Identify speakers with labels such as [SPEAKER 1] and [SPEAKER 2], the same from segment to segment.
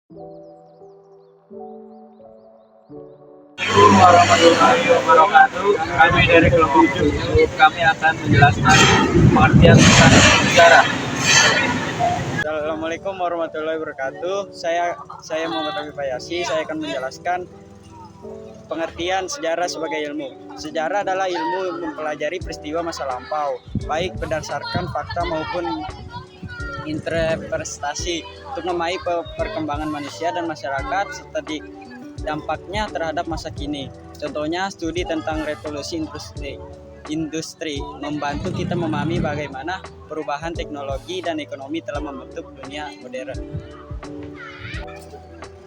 [SPEAKER 1] Assalamualaikum warahmatullahi wabarakatuh. Kami dari kelompok 7, kami akan menjelaskan pengertian tentang sejarah.
[SPEAKER 2] Assalamualaikum warahmatullahi wabarakatuh. Saya Muhammad Abi Fayasi. Saya akan menjelaskan pengertian sejarah sebagai ilmu. Sejarah adalah ilmu mempelajari peristiwa masa lampau, baik berdasarkan fakta maupun interpretasi untuk memahami perkembangan manusia dan masyarakat serta dampaknya terhadap masa kini. Contohnya studi tentang revolusi industri membantu kita memahami bagaimana perubahan teknologi dan ekonomi telah membentuk dunia modern.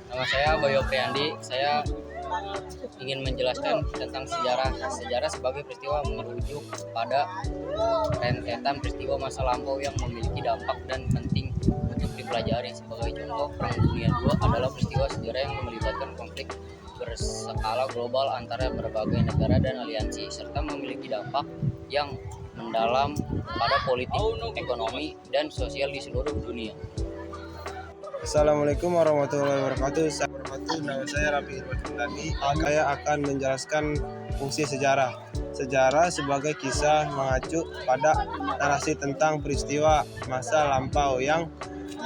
[SPEAKER 3] Nama saya Bayo Priandi. Saya ingin menjelaskan tentang sejarah. Sejarah sebagai peristiwa merujuk pada rentetan peristiwa masa lampau yang memiliki dampak dan penting untuk dipelajari. Sebagai contoh, Perang Dunia II adalah peristiwa sejarah yang melibatkan konflik berskala global antara berbagai negara dan aliansi, serta memiliki dampak yang mendalam pada politik, ekonomi, dan sosial di seluruh dunia.
[SPEAKER 4] Assalamualaikum warahmatullahi wabarakatuh. Nama saya Rafi Irwandi. Saya akan menjelaskan fungsi sejarah. Sejarah sebagai kisah mengacu pada narasi tentang peristiwa masa lampau yang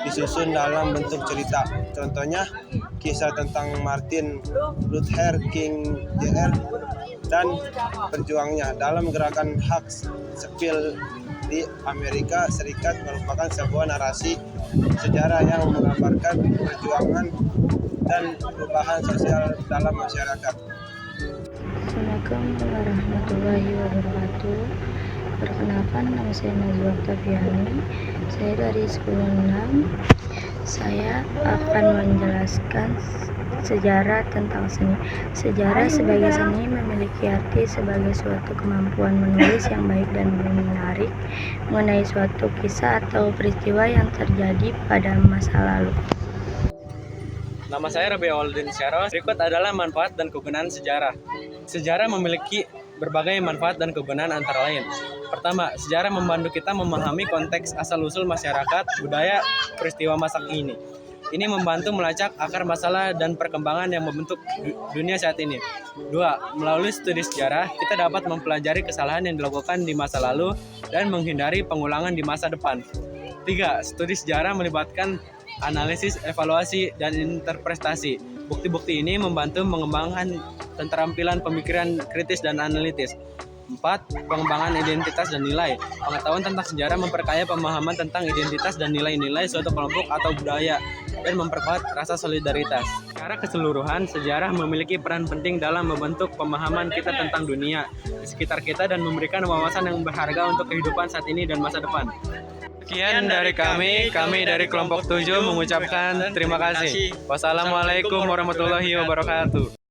[SPEAKER 4] disusun dalam bentuk cerita. Contohnya kisah tentang Martin Luther King Jr. dan perjuangnya dalam gerakan hak sipil di Amerika Serikat merupakan sebuah narasi sejarah yang menggambarkan perjuangan dan perubahan sosial dalam masyarakat.
[SPEAKER 5] Assalamualaikum warahmatullahi wabarakatuh. Perkenalkan, nama saya Najwa Oktaviani. Saya dari 10-6. Saya akan menjelaskan sejarah tentang seni. Sejarah sebagai seni memiliki arti sebagai suatu kemampuan menulis yang baik dan menarik mengenai suatu kisah atau peristiwa yang terjadi pada masa lalu.
[SPEAKER 2] Nama saya Rabi Awaldin Syaro. Berikut adalah manfaat dan kegunaan sejarah. Sejarah memiliki berbagai manfaat dan kegunaan antara lain. Pertama, sejarah membantu kita memahami konteks asal-usul masyarakat, budaya, peristiwa masa kini. Ini membantu melacak akar masalah dan perkembangan yang membentuk dunia saat ini. Dua, melalui studi sejarah, kita dapat mempelajari kesalahan yang dilakukan di masa lalu dan menghindari pengulangan di masa depan. Tiga, studi sejarah melibatkan analisis, evaluasi, dan interpretasi. Bukti-bukti ini membantu mengembangkan keterampilan pemikiran kritis dan analitis. 4. Pengembangan identitas dan nilai. Pengetahuan tentang sejarah memperkaya pemahaman tentang identitas dan nilai-nilai suatu kelompok atau budaya dan memperkuat rasa solidaritas. Secara keseluruhan, sejarah memiliki peran penting dalam membentuk pemahaman kita tentang dunia di sekitar kita dan memberikan wawasan yang berharga untuk kehidupan saat ini dan masa depan. Sekian dari kami dari kelompok 7 mengucapkan terima kasih. Wassalamualaikum warahmatullahi wabarakatuh.